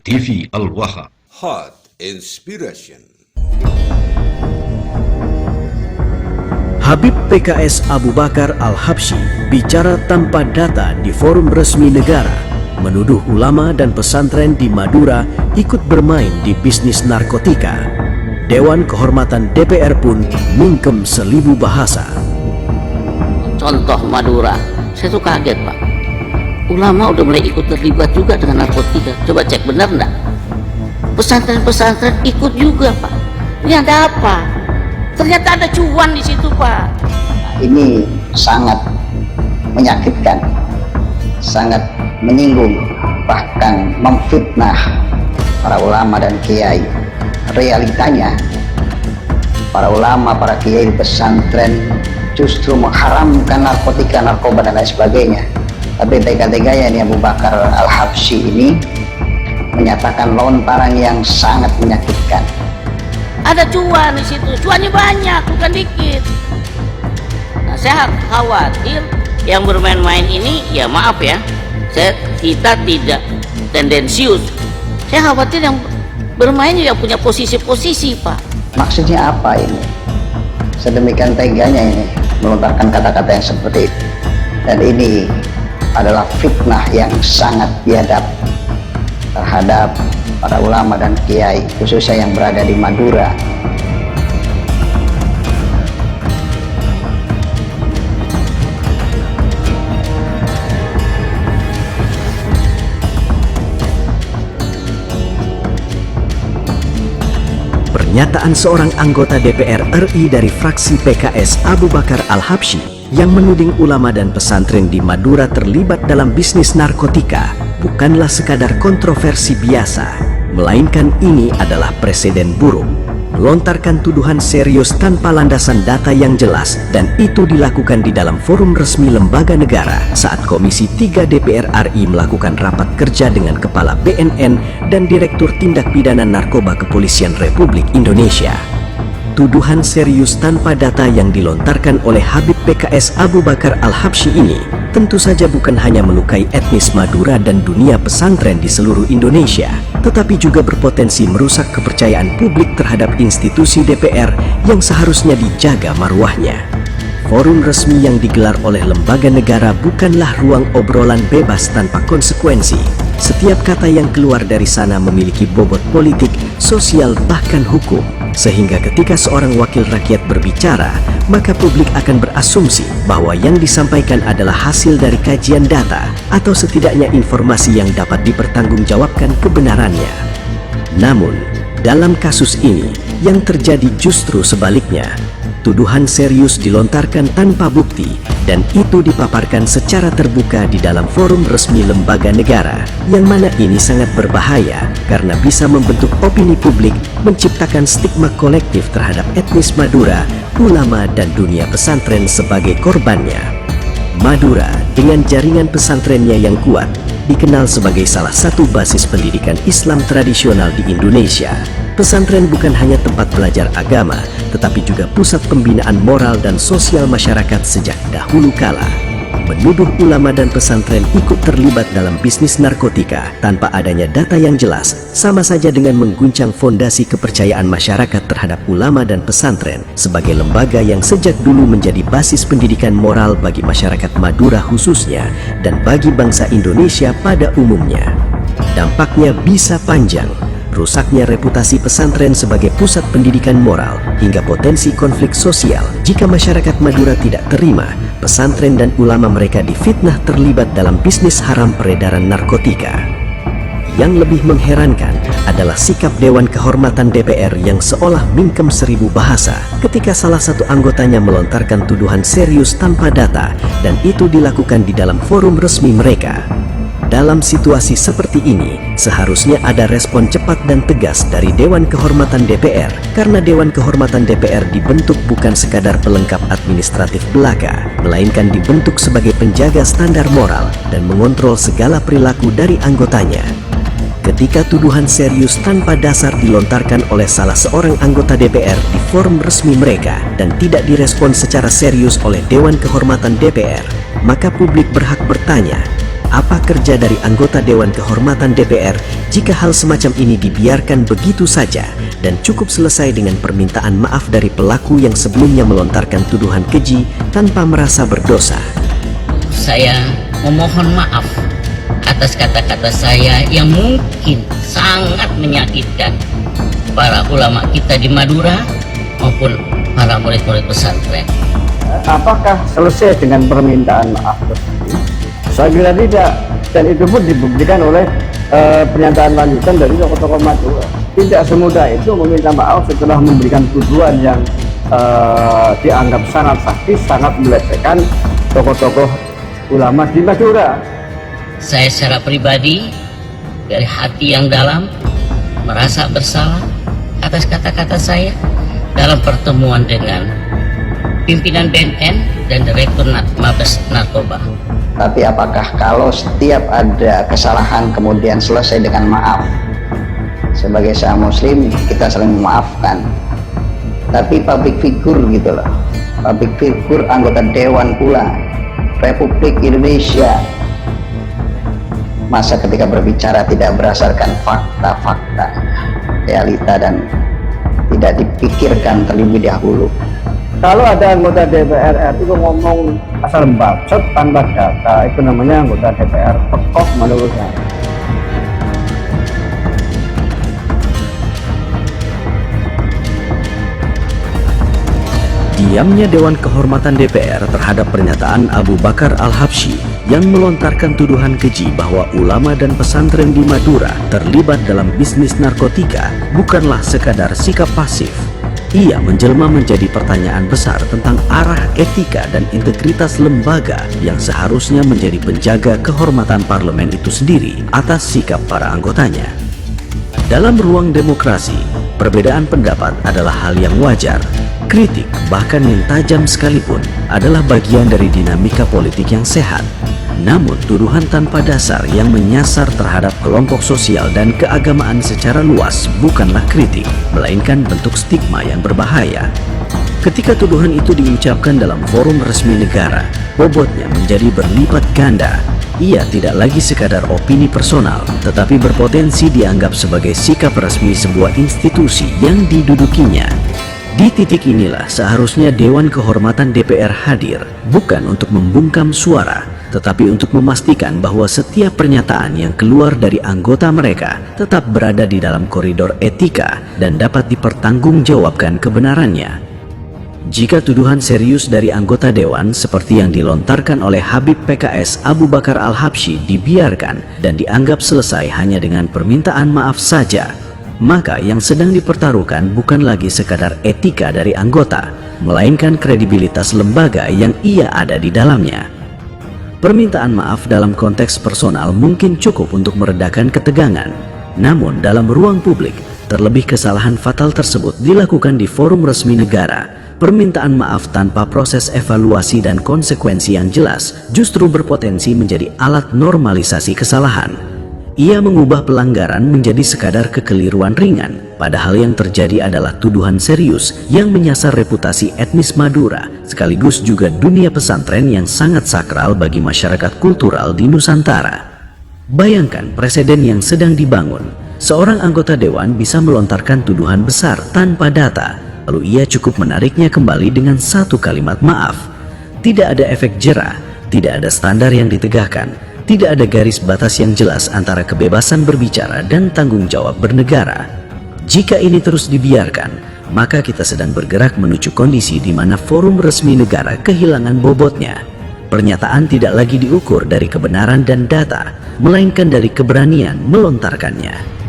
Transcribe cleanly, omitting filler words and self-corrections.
TV Al-Waha. Hot Inspiration. Habib PKS Abu Bakar Al-Habsyi bicara tanpa data di forum resmi negara, menuduh ulama dan pesantren di Madura ikut bermain di bisnis narkotika. Dewan Kehormatan DPR pun mingkem seribu bahasa. Contoh Madura, saya tuh kaget Pak. Ulama udah mulai ikut terlibat juga dengan narkotika. Coba cek benar enggak? Pesantren-pesantren ikut juga Pak. Ini ada apa? Ternyata ada cuan di situ Pak. Ini sangat menyakitkan, sangat menyinggung, bahkan memfitnah para ulama dan kiai. Realitanya para ulama, para kiai di pesantren justru mengharamkan narkotika, narkoba dan lain sebagainya. Tapi tega-teganya ini Abu Bakar Al-Habsyi ini menyatakan lontaran yang sangat menyakitkan. Ada cuan di situ, cuannya banyak, bukan dikit. Nah, saya khawatir yang bermain-main ini, ya maaf ya, kita tidak tendensius. Saya khawatir yang bermain yang punya posisi-posisi Pak. Maksudnya apa ini? Sedemikian teganya ini melontarkan kata-kata yang seperti itu. Dan ini adalah fitnah yang sangat biadab terhadap para ulama dan kiai, khususnya yang berada di Madura. Pernyataan seorang anggota DPR RI dari fraksi PKS Abu Bakar Al-Habsyi yang menuding ulama dan pesantren di Madura terlibat dalam bisnis narkotika bukanlah sekadar kontroversi biasa, melainkan ini adalah presiden buruk. Melontarkan tuduhan serius tanpa landasan data yang jelas, dan itu dilakukan di dalam forum resmi lembaga negara saat Komisi 3 DPR RI melakukan rapat kerja dengan Kepala BNN dan Direktur Tindak Pidana Narkoba Kepolisian Republik Indonesia. Tuduhan serius tanpa data yang dilontarkan oleh Habib PKS Abu Bakar Al-Habsyi ini tentu saja bukan hanya melukai etnis Madura dan dunia pesantren di seluruh Indonesia, tetapi juga berpotensi merusak kepercayaan publik terhadap institusi DPR yang seharusnya dijaga marwahnya. Forum resmi yang digelar oleh lembaga negara bukanlah ruang obrolan bebas tanpa konsekuensi. Setiap kata yang keluar dari sana memiliki bobot politik, sosial, bahkan hukum. Sehingga ketika seorang wakil rakyat berbicara, maka publik akan berasumsi bahwa yang disampaikan adalah hasil dari kajian data atau setidaknya informasi yang dapat dipertanggungjawabkan kebenarannya. Namun, dalam kasus ini, yang terjadi justru sebaliknya. Tuduhan serius dilontarkan tanpa bukti, dan itu dipaparkan secara terbuka di dalam forum resmi lembaga negara, yang mana ini sangat berbahaya karena bisa membentuk opini publik, menciptakan stigma kolektif terhadap etnis Madura, ulama dan dunia pesantren sebagai korbannya. Madura dengan jaringan pesantrennya yang kuat dikenal sebagai salah satu basis pendidikan Islam tradisional di Indonesia. Pesantren bukan hanya tempat belajar agama, tetapi juga pusat pembinaan moral dan sosial masyarakat sejak dahulu kala. Menuduh ulama dan pesantren ikut terlibat dalam bisnis narkotika tanpa adanya data yang jelas, sama saja dengan mengguncang fondasi kepercayaan masyarakat terhadap ulama dan pesantren sebagai lembaga yang sejak dulu menjadi basis pendidikan moral bagi masyarakat Madura khususnya dan bagi bangsa Indonesia pada umumnya. Dampaknya bisa panjang. Rusaknya reputasi pesantren sebagai pusat pendidikan moral hingga potensi konflik sosial jika masyarakat Madura tidak terima pesantren dan ulama mereka difitnah terlibat dalam bisnis haram peredaran narkotika. Yang lebih mengherankan adalah sikap Dewan Kehormatan DPR yang seolah mingkem seribu bahasa ketika salah satu anggotanya melontarkan tuduhan serius tanpa data, dan itu dilakukan di dalam forum resmi mereka. Dalam situasi seperti ini, seharusnya ada respon cepat dan tegas dari Dewan Kehormatan DPR, karena Dewan Kehormatan DPR dibentuk bukan sekadar pelengkap administratif belaka, melainkan dibentuk sebagai penjaga standar moral dan mengontrol segala perilaku dari anggotanya. Ketika tuduhan serius tanpa dasar dilontarkan oleh salah seorang anggota DPR di forum resmi mereka dan tidak direspon secara serius oleh Dewan Kehormatan DPR, maka publik berhak bertanya, apa kerja dari anggota Dewan Kehormatan DPR jika hal semacam ini dibiarkan begitu saja dan cukup selesai dengan permintaan maaf dari pelaku yang sebelumnya melontarkan tuduhan keji tanpa merasa berdosa. Saya memohon maaf atas kata-kata saya yang mungkin sangat menyakitkan para ulama kita di Madura maupun para murid-murid pesantren. Apakah selesai dengan permintaan maaf tersebut? Saya kira tidak, dan itu pun dibuktikan oleh pernyataan lanjutan dari tokoh-tokoh Madura. Tidak semudah itu meminta maaf setelah memberikan tuduhan yang dianggap sangat sakit, sangat melecehkan tokoh-tokoh ulama di Madura. Saya secara pribadi dari hati yang dalam merasa bersalah atas kata-kata saya dalam pertemuan dengan pimpinan BNN dan Direktur Mabes Narkoba. Tapi apakah kalau setiap ada kesalahan kemudian selesai dengan maaf? Sebagai seorang muslim kita saling memaafkan. Tapi public figure gitu loh. Public figure anggota dewan pula Republik Indonesia. Masa ketika berbicara tidak berdasarkan fakta-fakta, realita, dan tidak dipikirkan terlebih dahulu. Kalau ada anggota DPR RI itu ngomong asal bacot tanpa data, itu namanya anggota DPR pekok menurut saya. Diamnya Dewan Kehormatan DPR terhadap pernyataan Abu Bakar Al-Habsyi yang melontarkan tuduhan keji bahwa ulama dan pesantren di Madura terlibat dalam bisnis narkotika bukanlah sekadar sikap pasif. Ia menjelma menjadi pertanyaan besar tentang arah etika dan integritas lembaga yang seharusnya menjadi penjaga kehormatan parlemen itu sendiri atas sikap para anggotanya. Dalam ruang demokrasi, perbedaan pendapat adalah hal yang wajar. Kritik, bahkan yang tajam sekalipun, adalah bagian dari dinamika politik yang sehat. Namun, tuduhan tanpa dasar yang menyasar terhadap kelompok sosial dan keagamaan secara luas bukanlah kritik, melainkan bentuk stigma yang berbahaya. Ketika tuduhan itu diucapkan dalam forum resmi negara, bobotnya menjadi berlipat ganda. Ia tidak lagi sekadar opini personal, tetapi berpotensi dianggap sebagai sikap resmi sebuah institusi yang didudukinya. Di titik inilah seharusnya Dewan Kehormatan DPR hadir, bukan untuk membungkam suara, tetapi untuk memastikan bahwa setiap pernyataan yang keluar dari anggota mereka tetap berada di dalam koridor etika dan dapat dipertanggungjawabkan kebenarannya. Jika tuduhan serius dari anggota Dewan seperti yang dilontarkan oleh Habib PKS Abu Bakar Al-Habsyi dibiarkan dan dianggap selesai hanya dengan permintaan maaf saja, maka yang sedang dipertaruhkan bukan lagi sekadar etika dari anggota, melainkan kredibilitas lembaga yang ia ada di dalamnya. Permintaan maaf dalam konteks personal mungkin cukup untuk meredakan ketegangan, namun dalam ruang publik, terlebih kesalahan fatal tersebut dilakukan di forum resmi negara, permintaan maaf tanpa proses evaluasi dan konsekuensi yang jelas justru berpotensi menjadi alat normalisasi kesalahan. Ia mengubah pelanggaran menjadi sekadar kekeliruan ringan, padahal yang terjadi adalah tuduhan serius yang menyasar reputasi etnis Madura, sekaligus juga dunia pesantren yang sangat sakral bagi masyarakat kultural di Nusantara. Bayangkan preseden yang sedang dibangun, seorang anggota dewan bisa melontarkan tuduhan besar tanpa data, lalu ia cukup menariknya kembali dengan satu kalimat maaf. Tidak ada efek jera, tidak ada standar yang ditegakkan, tidak ada garis batas yang jelas antara kebebasan berbicara dan tanggung jawab bernegara. Jika ini terus dibiarkan, maka kita sedang bergerak menuju kondisi di mana forum resmi negara kehilangan bobotnya. Pernyataan tidak lagi diukur dari kebenaran dan data, melainkan dari keberanian melontarkannya.